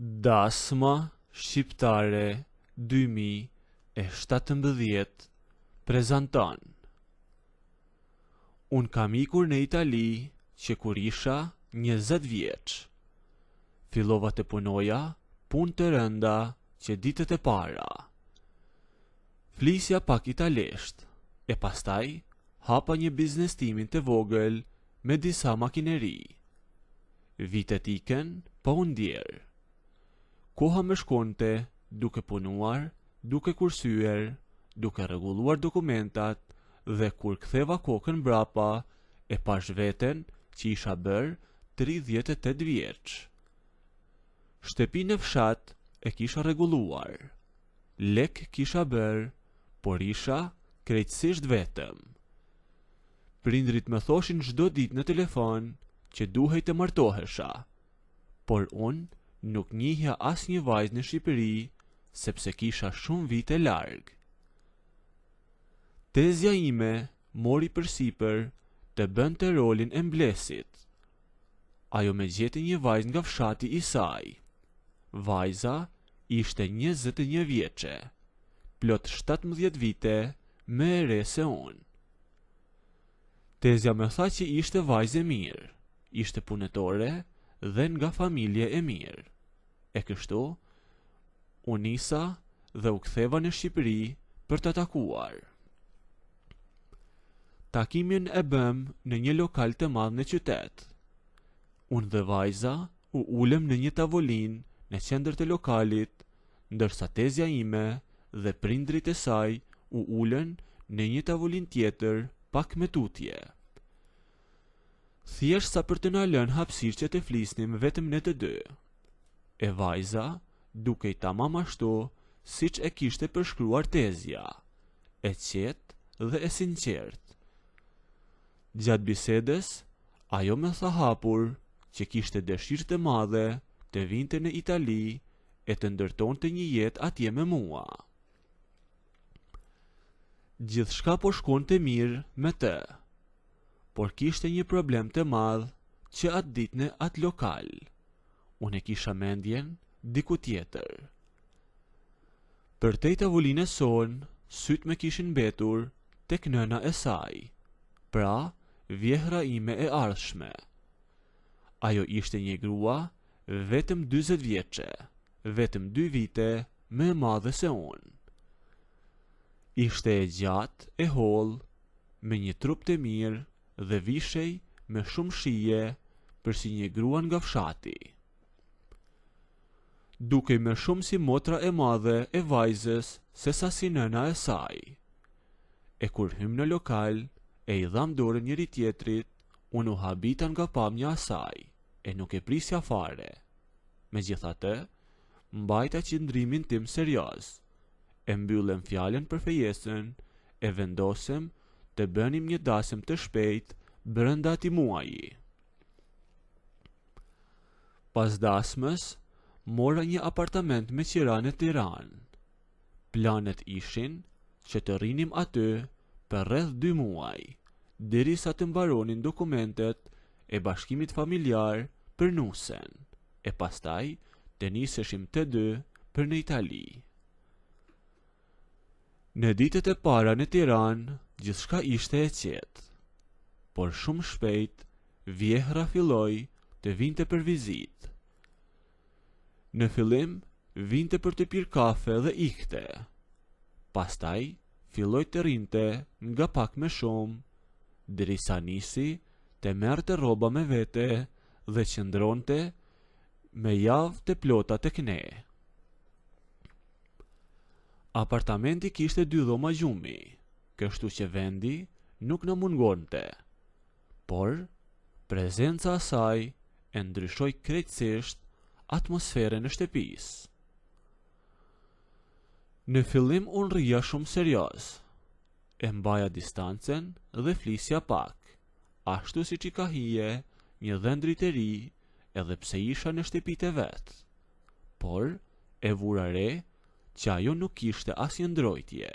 Dasma Shqiptare 2017 prezanton. Unë kam ikur në Itali që kur isha 20 vjeç. Fillova të punoja punë të rënda që ditët e para. Flisja pak italesht, e pastaj hapa një biznes timin të vogël me disa makineri. Vitet iken pa u ndjerë. Koha më shkonte duke punuar, duke kursyer, duke rregulluar dokumentat dhe kur ktheva kokën mbrapa e pash veten që isha bërë 38 vjeç. Shtëpinë në fshat e kisha rregulluar. Lek kisha bërë, por isha krejtësisht vetëm. Prindrit më thoshin çdo ditë në telefon që duhej të martohesha, por unë nuk njihja asnjë vajzë në Shqipëri sepse kisha shumë vite larg. Tezja ime mori përsipër të bënte rolin e mblesit. Ajo më gjeti një vajzë nga fshati i saj. Vajza ishte 21 vjeçe, plot 17 vite më e re se unë. Tezja më tha që ishte vajzë e mirë, ishte punëtore dhe nga familje e mirë. E kështu, unë nisa dhe u ktheva në Shqipëri për të takuar. Takimin e bëm në një lokal të madh në qytet. Unë dhe vajza u ulëm në një tavolinë në qendër të lokalit, ndërsa tezja ime dhe prindrit e saj u ulën në një tavolinë tjetër pak me tutje. Thjesht sa për të na lënë hapësirë që të flisnim vetëm ne të dy. E vajza dukej tamam ashtu siç e kishte përshkruar tezja, e qetë dhe e sinqert. Gjatë bisedës, ajo më tha hapur që kishte dëshirë të madhe të vinte në Itali e të ndërtonte një jetë atje me mua. Gjithçka po shkonte mirë me të, por kishte një problem të madh që atë ditë në atë lokal. Unë e kisha mendjen diku tjetër. Për te tavolinës sonë, syt me kishin mbetur tek nëna e saj, pra vjehra ime e ardhshme. Ajo ishte një grua vetëm 40 vjeçe, vetëm 2 vite më e madhe se unë. Ishte e gjatë, e hollë, me një trup të mirë dhe vishej me shumë shije për si një grua nga fshati. Dukej më shumë si motra e madhe e vajzës se sa si nëna e saj. E kur hym në lokal e i dham dorën njëri tjetrit, unë u habita nga pamja e saj e nuk e prisja fare. Megjithatë, mbajta qëndrimin tim serioz. E mbyllëm fjalën për fejesën, e vendosëm të bënim një dasëm të shpejt brenda atij muaji. Pas dasmës, mora një apartament me qira në Tiranë. Planet ishin që të rrinim aty për rreth 2 muaj, derisa të mbaronin dokumentet e bashkimit familjar për nusen, e pastaj të niseshim të dy për në Itali. Në ditët e para në Tiranë, gjithçka ishte e qetë, por shumë shpejt vjehra filloi të vinte për vizitë. Në fillim vinte për të pirë kafe dhe ikte. Pastaj filloi të rinte nga pak më shumë, derisa nisi të merrte rroba me vete dhe qëndronte me javë të plota tek ne. Apartamenti kishte 2 dhoma gjumi, kështu që vendi nuk na mungonte. Por prezenca e saj e ndryshoi krejtësisht atmosferën e shtëpisë. Në fillim unë rria shumë serioz, e mbaja distancen dhe flisja pak, ashtu siç i ka hije një dhëndrit e ri edhe pse isha në shtëpitë e vet. Por e vura re që ajo nuk kishte asnjë ndrojtje.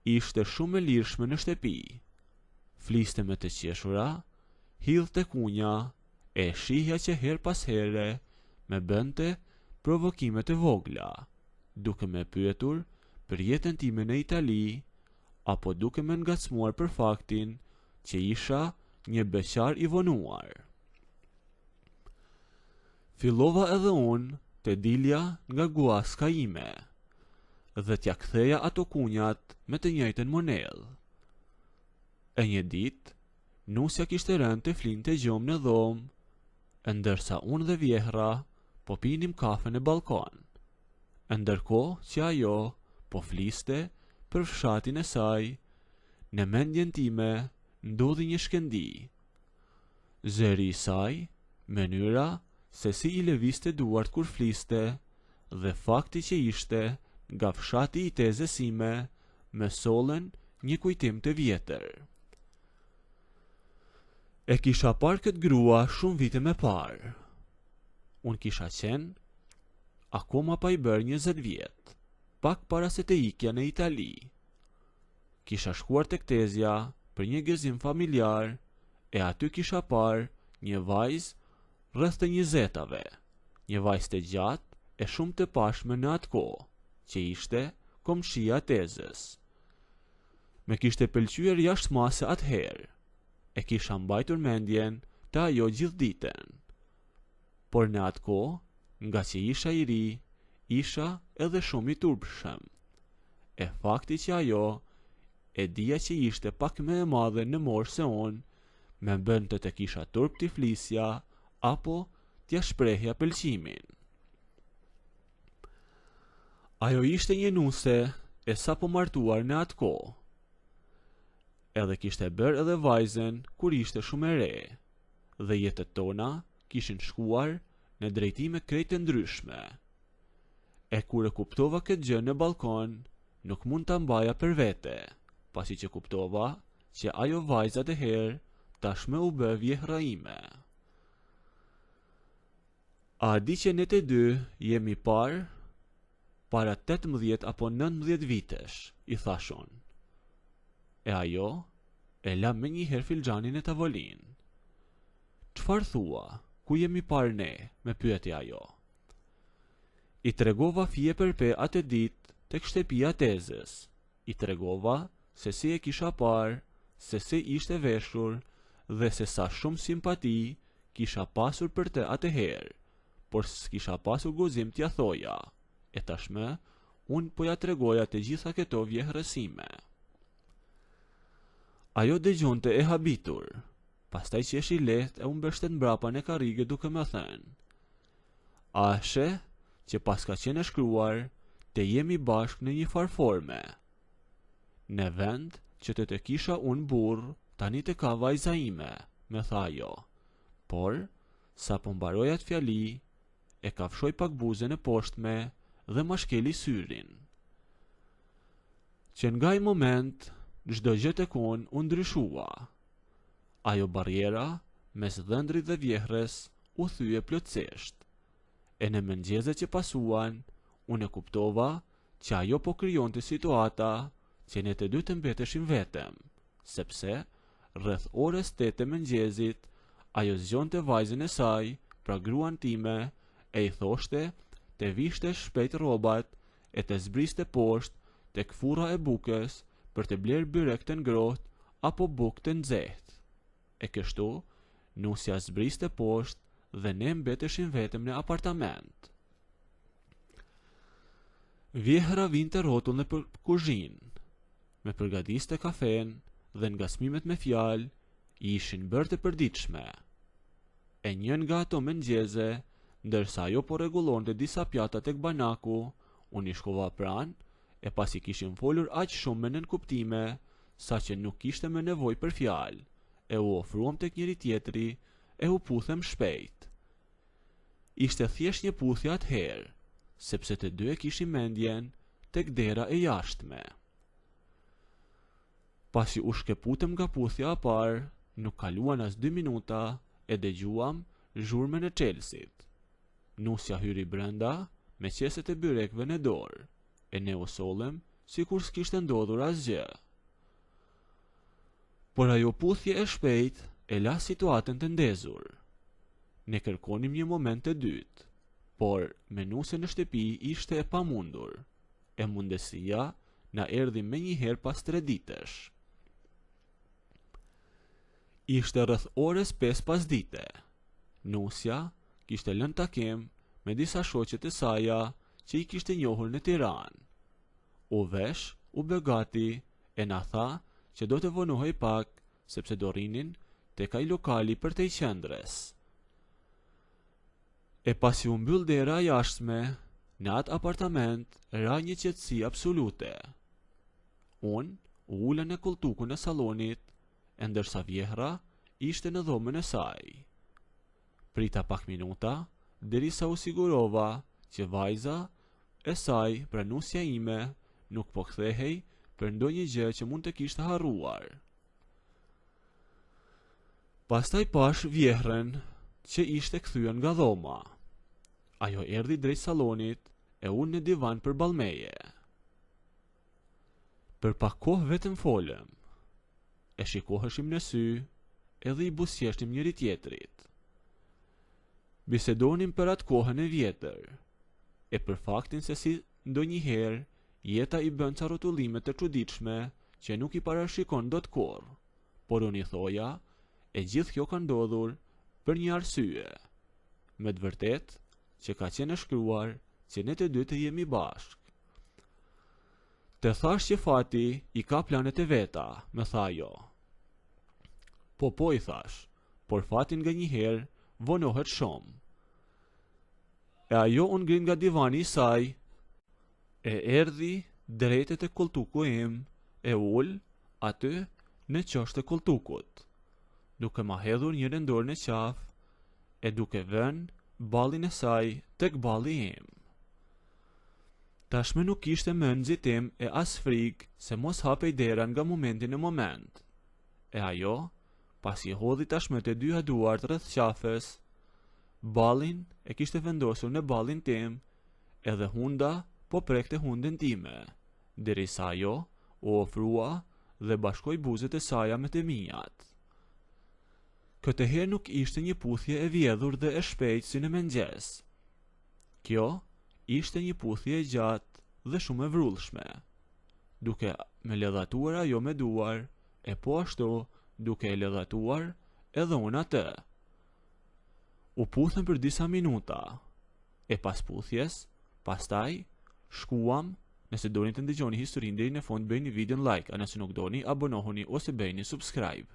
Ishte shumë e lirshme në shtëpi. Fliste me të qeshura, hidhte kunja, e shihja që her pas here me bënte provokimet e vogla, duke me pyetur për jetën time në Itali, apo duke me ngacmuar për faktin që isha një beqar i vonuar. Fillova edhe unë të dilja nga guaska ime, dhe t'ja ktheja ato kunjat me të njëjtën monedhë. E një ditë, nusja kishte rënë të flinte gjumë në dhomë, ndërsa unë dhe vjehra po pinim kafe në balkon, ndërkohë që ajo po fliste për fshatin e saj. Në mendjen time ndodhi një shkendi. Zëri i saj, mënyra se si i lëviste duart kur fliste, dhe fakti që ishte nga fshati i tezës sime, më sollen një kujtim të vjetër. E kisha parë këtë grua shumë vite më parë. Unë kisha qenë akoma pa i bërë 20 vjet, pak para se të ikja në Itali. Kisha shkuar tek tezja për një gëzim familjar, e aty kisha parë një vajzë rreth të 20-tave, një vajzë të gjatë e shumë të pashme në atë kohë, që ishte komshia tezës. Me kishte pëlqyer jashtëmase atëherë, e kisha mbajtur mendjen të ajo gjithë ditën. Por në atë kohë, nga që isha i ri, isha edhe shumë i turpshëm. E fakti që ajo e dija që ishte pak më e madhe në moshë se unë, me bënte të kisha turp t'i flisja apo t'ja shprehja pëlqimin. Ajo ishte një nuse e sapo martuar në atë kohë. Edhe kishte bërë edhe vajzen kur ishte shumë e re, dhe jetët tona kishin shkuar në drejtime krejt të ndryshme. E kur e kuptova këtë gjë në balkon, nuk mund ta mbaja për vete, pasi që kuptova që ajo vajza e herë tashmë u bë vjehra ime. A di që ne të dy jemi parë para 18 apo 19 vitesh, i thashon. E ajo e la me njëherë filxhanin e tavolin. Çfarë thua, ku jemi parë ne, me pyeti ajo. I tregova fije për pe atë ditë tek shtëpia tezës. I tregova se si e kisha parë, se si ishte veshur, dhe se sa shumë simpati kisha pasur për të atëherë, por s'kisha pasur guzim t'ja thoja, e tashmë unë po ja tregoja të gjitha këto vjehrësime. Ajo dëgjonte e habitur, pastaj qesh i lehtë e u mbështet mbrapa në karrige duke më thënë: "A she që pas ka qenë shkruar të jemi bashkë në një farforme. Në vend që të kisha unë burr, tani të ka vajza ime", me tha ajo. Por, sa po mbaroja të fjali, e kafshoj pak buzën e poshtme dhe ma shkeli syrin. Që nga i moment, çdo gjë tek unë u ndryshua. Ajo barriera mes dhëndrit dhe vjehrës u thye plotësisht. E në mëngjezet që pasuan, unë e kuptova që ajo po krijonte situata që ne të dy të mbeteshim vetëm, sepse rreth orës 8 të mëngjezit ajo zgjonte vajzën e saj, pra gruan time, e i thoshte të vishte shpejt rrobat e të zbriste poshtë tek furra e bukës për të blerë byrek të ngrohtë apo bukë të nxehtë. E kështu, nusja zbriste poshtë dhe ne mbeteshim vetëm në apartament. Vjehra vinte rrotull në kuzhinë, me përgatiste kafen dhe ngacmimet me fjalë ishin bërë të përditshme. E njën nga ato mëngjeze, ndërsa ajo po rregullonte disa pjata tek banaku, unë i shkova pranë, e pasi kishim folur aq shumë me nënkuptime, sa që nuk kishte më nevojë për fjalë, e u ofruam tek njëri tjetri, e u puthem shpejt. Ishte thjesht një puthje atëherë, sepse të dy e kishim mendjen tek dera e jashtme. Pasi u shkëputem nga puthja e parë, nuk kaluan as 2 minuta e dëgjuam zhurmën e Chelsit. Nusja hyri brenda me qeset e byrekve në dorë, e ne u sollëm sikur s'kishte ndodhur asgjë. Por ajo puthje e shpejt e la situatën të ndezur. Ne kërkonim një moment të dytë. por menuse në shtëpi ishte e pamundur, e mundesia na erdhi menjëherë pas 3 ditësh. Ishte rreth orës 5 pasdite. Nusja kishte lënë takim me disa shoqet e saja që i kishte njohur në Tiranë. U vesh, u begati, e na tha që do të vonohej pak, sepse do rinin tek ai lokali për te qendrës. E pasi u mbyll dera jashtme, në atë apartament ra një qetësi absolute. Unë u ula në koltukun e sallonit, e ndërsa Vjehra ishte në dhomën e saj. Prita pak minuta, derisa u sigurova që vajza e saj, pra nusja ime, nuk po kthehej për ndonjë gjë që mund të kishte harruar. Pastaj pash Vjehrën që ishte kthyer nga dhoma. Ajo erdhi drejt sallonit e unë në divan përballë meje. Për pak kohë vetëm folëm. E shikoheshim në sy, edhe i buzëqeshtim njëri tjetrit. Bisedonim për atë kohën e vjetër, e për faktin se si ndonjëherë jeta i bën ca rrotullime të çuditshme që nuk i parashikon dot kurrë, por unë i thoja, e gjithë kjo ka ndodhur për një arsye. Me të vërtetë që ka qenë shkruar që ne të dy të jemi bashkë. Të thash që fati i ka planet e veta, më tha ajo. Po i thash, por fatin nga njëherë vonohet shumë. E ajo unë ngrin nga divani i saj, e erdhi drejt e koltuku im, e ul aty në qoshtë të koltukut, duke ma hedhur një dorë në qafë, e duke vënë ballin e saj tek balli im. Tashme nuk ishte më nxitim e as frikë se mos hapej dera nga momenti në moment. E ajo, pasi hodhi tashme të dyja duart rreth qafës, ballin e kishte vendosur në ballin tim, edhe hunda po prekte hundën time, derisa ajo u ofrua dhe bashkoi buzët e saja me të mijat. Këtë herë nuk ishte një puthje e vjedhur dhe e shpejtë si në mëngjes. Kjo ishte një puthje e gjatë dhe shumë e vrullshme, duke me ledhatuar ajo me duar, e po ashtu duke e ledhatuar edhe unë atë. U puthëm për disa minuta, e pas puthjes, pastaj shkuam. Nëse doni të ndëgjoni historinë deri në fund, bëjni videon like, a nëse nuk doni, abonohuni ose bëjni subscribe.